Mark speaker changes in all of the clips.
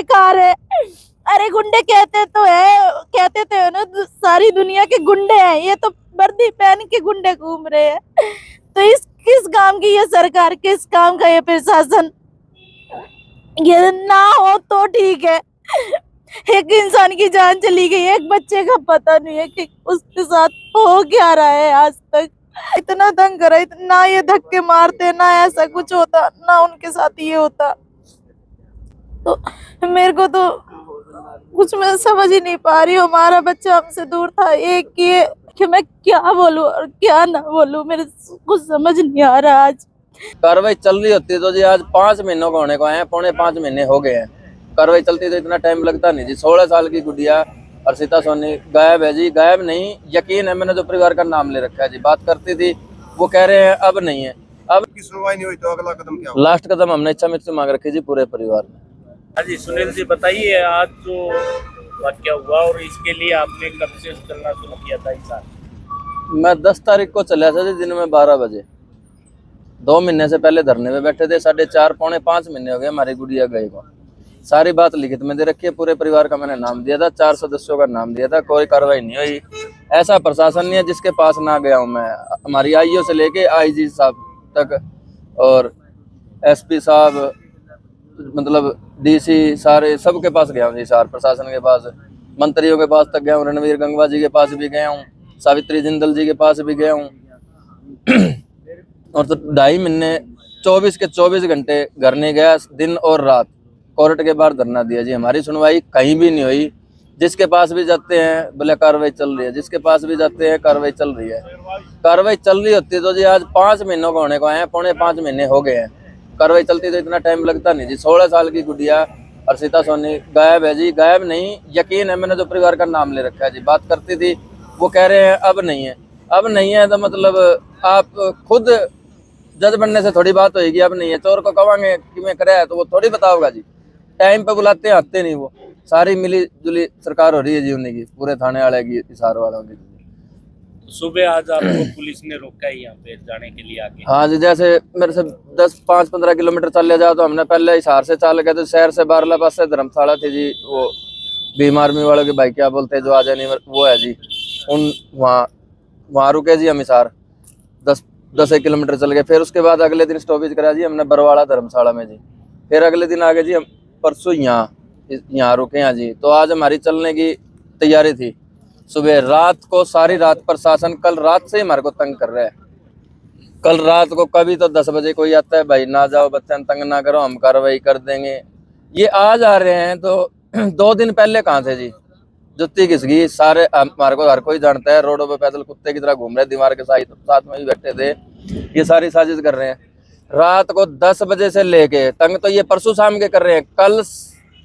Speaker 1: बेकार है। अरे गुंडे कहते तो है ना, सारी दुनिया के गुंडे हैं, ये तो वर्दी पहन के गुंडे घूम रहे हैं। तो इस किस काम की ये सरकार, किस काम का ये प्रशासन? ये ना हो तो ठीक है, एक इंसान की जान चली गई, एक बच्चे का पता नहीं है कि उसके साथ हो क्या रहा है आज तक। इतना तंग करा, इतना ये धक्के मारते, ना ऐसा कुछ होता, ना उनके साथ ये होता। तो मेरे को तो कुछ मैं समझ ही नहीं पा रही हूँ। हमारा बच्चा हमसे दूर था, एक ये कि मैं क्या बोलूं और क्या ना बोलूं, मेरे कुछ समझ नहीं आ रहा। आज
Speaker 2: कार्रवाई चल रही होती तो जी आज 5 महीनों का होने को आए, 4.5 महीने हो गए हैं। कार्रवाई चलती तो इतना टाइम लगता नहीं जी। 16 साल की गुड़िया अर्शिता सोनी गायब है जी। गायब नहीं, यकीन है, मैंने जो परिवार का नाम ले रखा है जी। बात करती थी, वो कह रहे हैं अब नहीं है। अब
Speaker 3: की सुनवाई नहीं हुई तो अगला कदम क्या होगा?
Speaker 2: लास्ट कदम हमने इच्छा मृत्यु मांग रखी जी पूरे परिवार ने।
Speaker 4: हाँ जी, सुनील जी बताइए, आज जो वाक्या हुआ और इसके लिए आपने कब से चलना शुरू किया था इस साल?
Speaker 2: मैं 10 तारीख को चला था जी, दिन में 12 बजे। 2 महीने से पहले धरने पे बैठे थे। 4.5 पौने 5 महीने हो गए हमारी गुड़िया गए को। सारी बात लिखित में दे रखी है। पूरे परिवार का मैंने नाम दिया था, 4 सदस्यों का नाम दिया था। कोई कार्रवाई नहीं हुई। ऐसा प्रशासन नहीं है जिसके पास ना गया हूँ मैं। हमारी आईओ से लेके आईजी साहब तक और एसपी साहब, मतलब डीसी, सारे सबके पास गया हूँ जी। सारे प्रशासन के पास, मंत्रियों के पास तक गया हूँ। रणवीर गंगवा जी के पास भी गया हूँ, सावित्री जिंदल जी के पास भी गया हूँ। और तो 2.5 महीने 24 के 24 घंटे घर नहीं गया, दिन और रात कोर्ट के बाहर धरना दिया जी। हमारी सुनवाई कहीं भी नहीं हुई। जिसके पास भी जाते हैं बोले कार्रवाई चल रही है, जिसके पास भी जाते हैं कार्रवाई चल रही है। कार्रवाई चल रही होती तो जी आज 5 महीनों का होने को आए हैं, 4.5 महीने हो गए हैं। कार्रवाई चलती तो इतना टाइम लगता नहीं जी। 16 साल की गुड़िया अर्शिता सोनी गायब है जी। गायब नहीं, यकीन है, मैंने जो परिवार का नाम ले रखा है जी। बात करती थी, वो कह रहे हैं अब नहीं है। अब नहीं है तो मतलब आप खुद जज बनने से थोड़ी बात होगी। अब नहीं है, चोर को कहेंगे कि मैं कराया तो वो थोड़ी बताओगा जी। टाइम पे बुलाते हैं, आते नहीं। वो सारी मिली जुली सरकार हो रही है जी उन्हीं की, पूरे थाने वाले की, हिसार वालों की।
Speaker 4: सुबह आज आपको पुलिस ने रोका है यहाँ पे जाने के लिए आगे?
Speaker 2: हाँ जी, जैसे मेरे से 10-5-15 किलोमीटर चल जाओ तो हमने पहले हिसार से चल गए थे। शहर से बारला पास से धर्मशाला थी जी। वो भीम आर्मी वालों के भाई क्या बोलते हैं जो आ जाने वो है जी, उन वहाँ रुके जी हम हिसार। 10 किलोमीटर चल गए। फिर उसके बाद अगले दिन स्टॉपेज करा जी हमने बरवाड़ा धर्मशाला में जी। फिर अगले दिन आगे जी हम परसों यहाँ रुके हैं जी। तो आज हमारी चलने की तैयारी थी। सुबह रात को सारी रात प्रशासन कल रात से ही हमारे को तंग कर रहा है। कल रात को कभी तो 10 बजे कोई आता है, भाई ना जाओ, बच्चे तंग ना करो, हम कार्रवाई कर देंगे। ये आज आ रहे हैं तो 2 दिन पहले कहाँ थे जी? जुत्ती घिसगी। सारे हमारे को हर कोई जानता है, रोडों पे पैदल कुत्ते की तरह घूम रहे, दीवार के साथ में भी बैठे थे। ये सारी साजिश कर रहे हैं। रात को 10 बजे से लेके तंग तो ये परसों शाम के कर रहे हैं। कल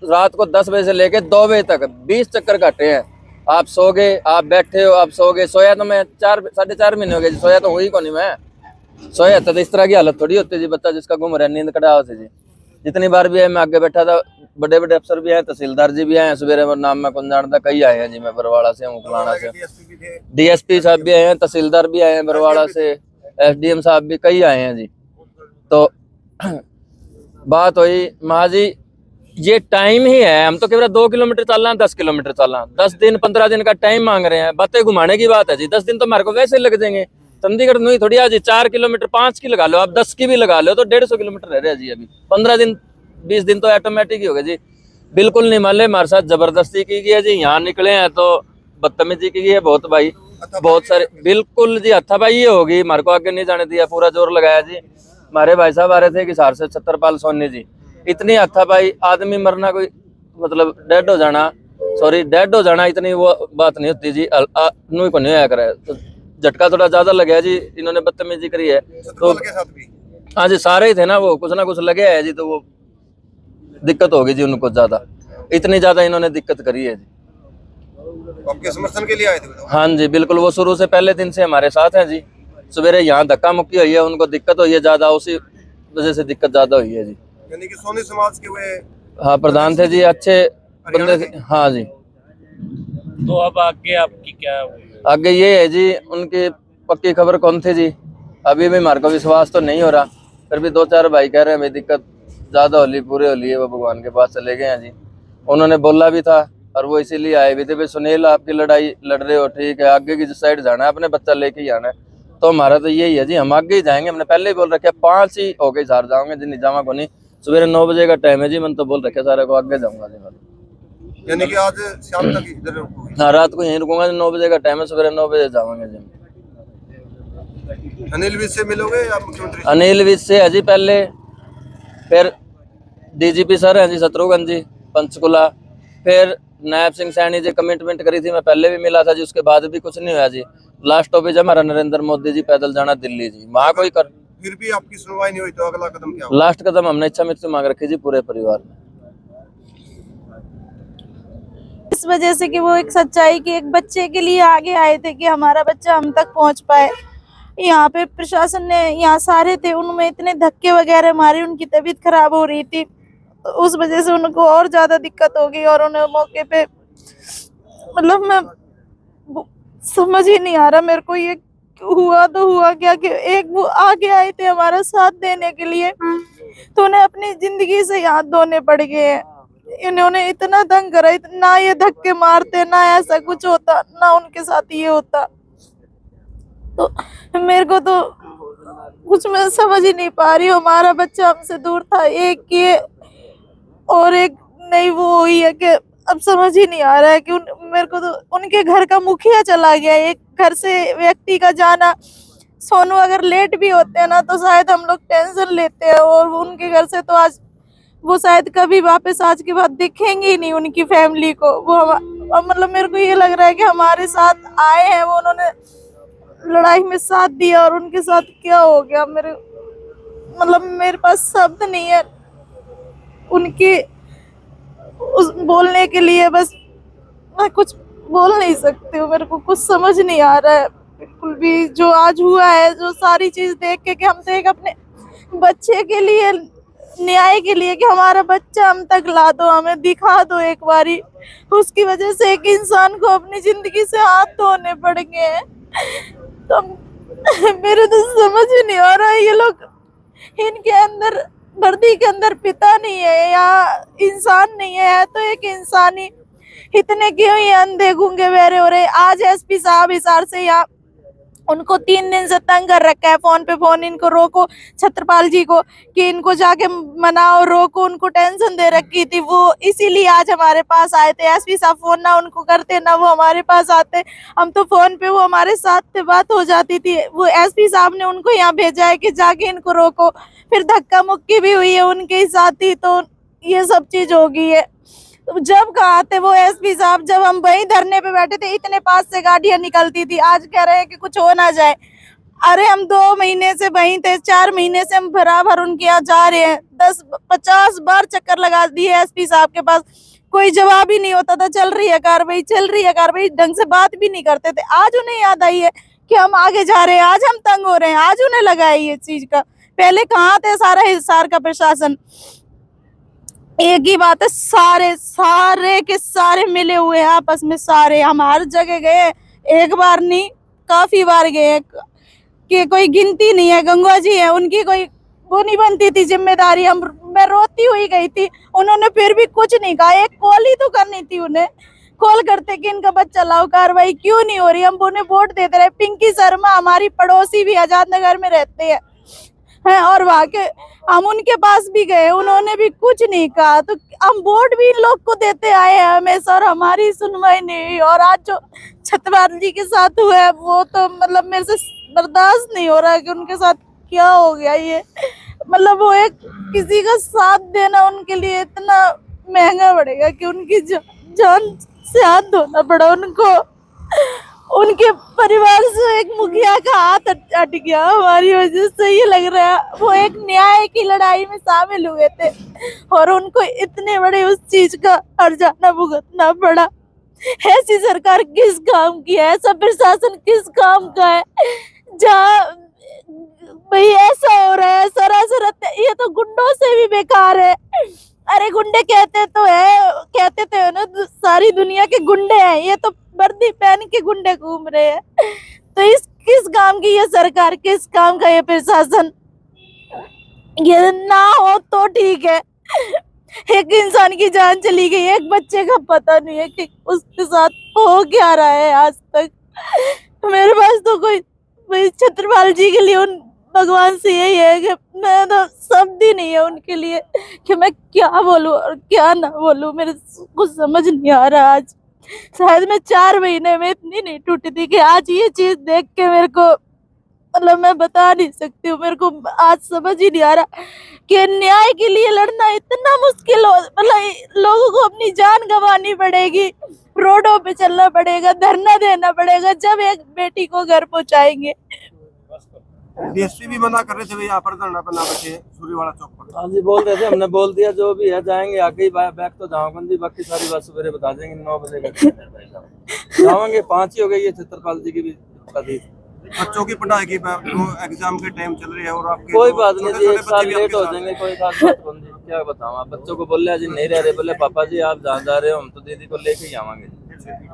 Speaker 2: रात को 10 बजे से लेके 2 बजे तक 20 चक्कर काटे हैं। आप सो गए, आप बैठे हो, आप सो गए। सोया तो मैं 4-4.5 महीने हो गए जी। सोया तो हुई को नहीं मैं। सोया तो इस तरह की हालत थोड़ी होती जी। बच्चा जिसका घूम रहा है, नींद कटा होती जी। जितनी बार भी है मैं आगे बैठा था, बड़े बड़े अफसर भी आए, तहसीलदार जी भी आए। सवेरे नाम में कौन जानता, कई आए हैं जी। मैं बरवाड़ा से हूँ, फलाना से। डीएसपी साहब भी आए हैं, तहसीलदार भी आए हैं बरवाड़ा से, एसडीएम साहब भी कई आए हैं जी। तो बात हुई महाजी, ये टाइम ही है। हम तो केवल 2 किलोमीटर चलना, 10 किलोमीटर चलना, 10 दिन 15 दिन का टाइम मांग रहे हैं। बातें घुमाने की बात है जी। 10 दिन तो हमारे को वैसे लग जाएंगे। चंडीगढ़ नहीं थोड़ी आज 4 किलोमीटर 5 की लगा लो, आप 10 की भी लगा लो तो 150 किलोमीटर रह रहे जी। अभी 15 दिन 20 दिन तो ऑटोमेटिक ही हो गए जी। बिल्कुल नहीं मान ले, हमारे साथ जबरदस्ती की गई है जी। यहाँ निकले हैं तो बदतमीजी की गई है बहुत भाई, बहुत सारे। बिल्कुल जी, हथापाई ये होगी, हमारे को आगे नहीं जाने दिया, पूरा जोर लगाया जी। हमारे भाई साहब आ रहे थे हिसार से, छतरपाल सोनी जी। इतनी हथापाई, आदमी मरना कोई मतलब डेड हो जाना, सॉरी डेड हो जाना, इतनी वो बात नहीं होती जी। नू को नहीं आया करे तो झटका थोड़ा ज्यादा लगे जी। इन्होंने बदतमीजी करी है तो हाँ जी, सारे ही थे ना, वो कुछ ना कुछ लगे है जी। तो वो दिक्कत होगी जी उनको ज्यादा, इतनी ज्यादा इन्होंने दिक्कत करी है जी।
Speaker 3: आपके समर्थन के लिए आए थे?
Speaker 2: हाँ जी बिल्कुल, वो शुरू से पहले दिन से हमारे साथ हैं जी। सवेरे यहाँ धक्का मुक्की हुई है, उनको दिक्कत हुई है ज्यादा, उसी वजह से दिक्कत ज्यादा हुई है जी।
Speaker 3: यानी कि सोनी समाज के वे
Speaker 2: हाँ प्रधान थे जी, अच्छे बंदे थे। हाँ जी।
Speaker 4: तो अब आगे आपकी क्या?
Speaker 2: आगे ये है जी, उनकी पक्की खबर कौन थी जी, अभी भी हमारे को विश्वास तो नहीं हो रहा। फिर भी 2-4 भाई कह रहे हैं भाई दिक्कत ज्यादा होली, पूरे होली है, वो भगवान के पास चले गए हैं जी। उन्होंने बोला भी था और वो इसीलिए आए भी थे भाई सुनील आपकी लड़ाई लड़ रहे हो ठीक है, आगे की साइड जाना है, अपने बच्चा लेके ही आना है। तो हमारा तो यही है जी, हम आगे ही जाएंगे। हमने पहले ही बोल रखे 5 ही हो गए हार जाओगे जी, निजामा को नहीं। सवेरे 9 बजे का टाइम है जी, मैंने तो बोल रखे सारे को आगे जाऊंगा जी मैं।
Speaker 3: यानी कि आज शाम तक इधर रुकोगे?
Speaker 2: हाँ रात को यहीं रुकूंगा जी, 9 बजे का टाइम है, सवेरे 9 बजे जावांगे जी।
Speaker 3: अनिल विज से मिलोगे या मुख्यमंत्री?
Speaker 2: अनिल विज से है जी पहले, फिर डीजीपी सर हैं जी शत्रुघ्न जी पंचकुला, फिर नायब सिंह सैनी जी कमिटमेंट करी थी, मैं पहले भी मिला था जी, उसके बाद भी कुछ नहीं हुआ जी। लास्ट स्टॉपेज हमारा नरेंद्र मोदी जी, पैदल जाना दिल्ली जी, वहाँ कोई कर
Speaker 3: फिर भी आपकी सुनवाई नहीं हुई तो अगला कदम क्या होगा?
Speaker 2: लास्ट कदम हमने इच्छा मृत्यु मांग रखी जी पूरे परिवार में।
Speaker 1: इस वजह से कि वो एक सच्चाई के एक बच्चे के लिए आगे आए थे कि हमारा बच्चा हम तक पहुंच पाए। यहाँ पे प्रशासन ने, यहाँ सारे थे, उनमें इतने धक्के वगैरह मारे, उनकी तबीयत खराब हो रही थी, तो उस वजह से उनको और ज्यादा दिक्कत हो गई। और उन्हें मौके पे मतलब मैं समझ ही नहीं आ रहा मेरे को ये हुआ तो हुआ क्या कि एक वो आगे आए थे हमारा साथ देने के लिए, तो उन्हें अपनी जिंदगी से हाथ धोने पड़ गए हैं। इन्होंने इतना तंग करा, ना ये धक्के मारते, ना ऐसा कुछ होता, ना उनके साथ ये होता। तो मेरे को तो कुछ मैं समझ ही नहीं पा रही हूँ। हमारा बच्चा हमसे दूर था, एक ये और एक नहीं वो हुई है कि अब समझ ही नहीं आ रहा है कि मेरे को तो उनके घर का मुखिया चला गया। एक घर से व्यक्ति का जाना, सोनू अगर लेट भी होते हैं ना तो शायद हम लोग टेंशन लेते हैं, और उनके घर से तो आज वो शायद कभी वापस आज के बाद दिखेंगे ही नहीं उनकी फैमिली को। वो मतलब मेरे को ये लग रहा है कि हमारे साथ आए हैं वो, उन्होंने लड़ाई में साथ दिया और उनके साथ क्या हो गया मेरे पास शब्द नहीं है उनकी उस बोलने के लिए। बस मैं कुछ बोल नहीं सकती हूँ, मेरे को कुछ समझ नहीं आ रहा है बिल्कुल भी जो आज हुआ है। जो सारी चीज देख के कि हम तो एक अपने बच्चे के लिए, न्याय के लिए कि हमारा बच्चा हम तक ला दो, हमें दिखा दो एक बारी, उसकी वजह से एक इंसान को अपनी जिंदगी से हाथ धोने पड़ गए हैं। तो मेरे तो समझ ही नहीं आ रहा है, ये लोग इनके अंदर वर्दी के अंदर पिता नहीं है या इंसान नहीं है, तो एक इंसान ही इतने क्यों ये अंधे गूंगे बहरे हो रहे। आज एसपी साहब हिसार से यहाँ उनको 3 दिन से तंग कर रखा है, फोन पे फोन, इनको रोको छत्रपाल जी को कि इनको जाके मनाओ, रोको, उनको टेंशन दे रखी थी वो, इसीलिए आज हमारे पास आए थे। एसपी साहब फोन ना उनको करते ना वो हमारे पास आते, हम तो फोन पे वो हमारे साथ से बात हो जाती थी। वो एसपी साहब ने उनको यहाँ भेजा है कि जाके इनको रोको, फिर धक्का मुक्की भी हुई है उनके साथ ही, तो ये सब चीज हो गई है। तो जब कहा थे वो एसपी साहब, जब हम वहीं धरने पे बैठे थे, इतने पास से गाड़ियां निकलती थी, आज कह रहे हैं कि कुछ हो ना जाए। अरे हम 2 महीने से वहीं थे, 4 महीने से हम बराबर उनके यहाँ जा रहे हैं, 10-50 बार चक्कर लगा दिए एसपी साहब के पास, कोई जवाब ही नहीं होता था। चल रही है कार्रवाई, चल रही है कार्रवाई, ढंग से बात भी नहीं करते थे। आज उन्हें याद आई है कि हम आगे जा रहे हैं, आज हम तंग हो रहे हैं, आज उन्हें लगा है ये चीज का। पहले कहाँ थे सारा हिसार का प्रशासन? एक ही बात है, सारे के सारे मिले हुए हैं आपस में, सारे। हम हर जगह गए, एक बार नहीं काफी बार गए कि कोई गिनती नहीं है। गंगा जी है, उनकी कोई वो नहीं बनती थी जिम्मेदारी, मैं रोती हुई गई थी, उन्होंने फिर भी कुछ नहीं कहा। एक कॉल ही तो करनी थी उन्हें, कॉल करते कि इनका बच्चा लाओ, कार्रवाई क्यों नहीं हो रही। हम उन्हें वोट देते रहे। पिंकी शर्मा हमारी पड़ोसी भी आजाद नगर में रहते हैं और वहाँ के हम उनके पास भी गए, उन्होंने भी कुछ नहीं कहा। तो हम वोट भी इन लोग को देते आए हैं हमेशा, और हमारी सुनवाई नहीं हुई। और आज जो छत्रपाल जी के साथ हुआ है वो तो मतलब मेरे से बर्दाश्त नहीं हो रहा है कि उनके साथ क्या हो गया ये। मतलब वो एक किसी का साथ देना उनके लिए इतना महंगा पड़ेगा कि उनकी जान से हाथ धोना पड़ा उनको। उनके परिवार से एक मुखिया का हाथ अट गया हमारी वजह से। ये लग रहा है वो एक न्याय की लड़ाई में शामिल हुए थे और उनको इतने बड़े उस चीज का हर्जाना भुगतना पड़ा। ऐसी सरकार किस काम की है? ऐसा प्रशासन किस काम का है जहाँ भाई ऐसा हो रहा है? सरासर ये तो गुंडों से भी बेकार है। अरे गुंडे कहते थे ना सारी दुनिया के गुंडे हैं, ये तो वर्दी पहन के गुंडे घूम रहे हैं। तो इस किस काम की ये सरकार, किस काम का ये प्रशासन? ये ना हो तो ठीक है, एक इंसान की जान चली गई, एक बच्चे का पता नहीं है कि उसके साथ हो क्या रहा है आज तक। मेरे पास तो कोई छत्रपाल जी के लिए उन भगवान से यही है कि मैं तो शब्द ही नहीं है उनके लिए कि मैं क्या बोलूं और क्या ना बोलूं। मेरे कुछ समझ नहीं आ रहा। आज शायद मैं 4 महीने में इतनी नहीं टूटी थी कि आज ये चीज देख के मेरे को, मतलब मैं बता नहीं सकती हूँ, मेरे को आज समझ ही नहीं आ रहा कि न्याय के लिए लड़ना इतना मुश्किल हो, मतलब लोगों को अपनी जान गंवानी पड़ेगी, रोडों पे चलना पड़ेगा, धरना देना पड़ेगा, जब एक बेटी को घर पहुंचाएंगे।
Speaker 3: डीएसपी भी मना कर रहे थे भाई यहाँ पर धरना पर ना बैठे सूरीवाड़ा चौक पर।
Speaker 2: हाँ जी बोल रहे थे, हमने बोल दिया जो भी है जाएंगे आगे ही बैक तो जाऊंगी, बाकी सारी बात सवेरे बता देंगे 9 बजे का जाएंगे। 5 ही हो गई है छत्रपाल जी की भी शादी।
Speaker 3: बच्चों की पढ़ाई की वो एग्जाम के टाइम चल रही है और आपके
Speaker 2: कोई बात नहीं जी, 1 साल
Speaker 3: भी
Speaker 2: लेट
Speaker 3: आपके
Speaker 2: हो
Speaker 3: साथ
Speaker 2: जाएंगे, कोई खास बात नहीं। क्या बताऊं, आप बच्चों को बोल रहे जी नहीं रह रहे, बोले पापा जी आप जहाँ जा रहे हो हम तो दीदी को लेके ही आवांगे।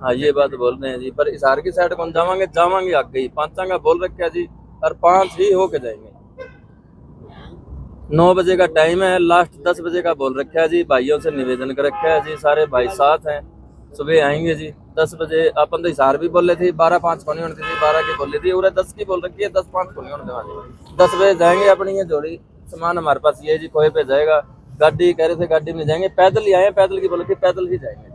Speaker 2: हाँ ये बात बोल रहे हैं जी, पर इशार की साइड कौन जावांगे, जावांगे आगे ही 5 का बोल रखा जी और 5 ही होके जाएंगे। 9 बजे का टाइम है, लास्ट 10 बजे का बोल रखा है जी। भाइयों से निवेदन कर रखा है जी, सारे भाई साथ हैं, सुबह आएंगे जी 10 बजे। अपन तो हिसार भी बोल रहे थे 12-5 को नहीं होनी थी, 12 की बोल रही थी, 10 की बोल रखी है, 10-5 को नहीं होने देवानी। 10 बजे जाएंगे, अपनी ये जोड़ी सामान हमारे पास ये जी कोहे पे जाएगा। गाड़ी कह रहे थे गाड़ी में जाएंगे, पैदल ही आए, पैदल की बोल रखी, पैदल ही जाएंगे।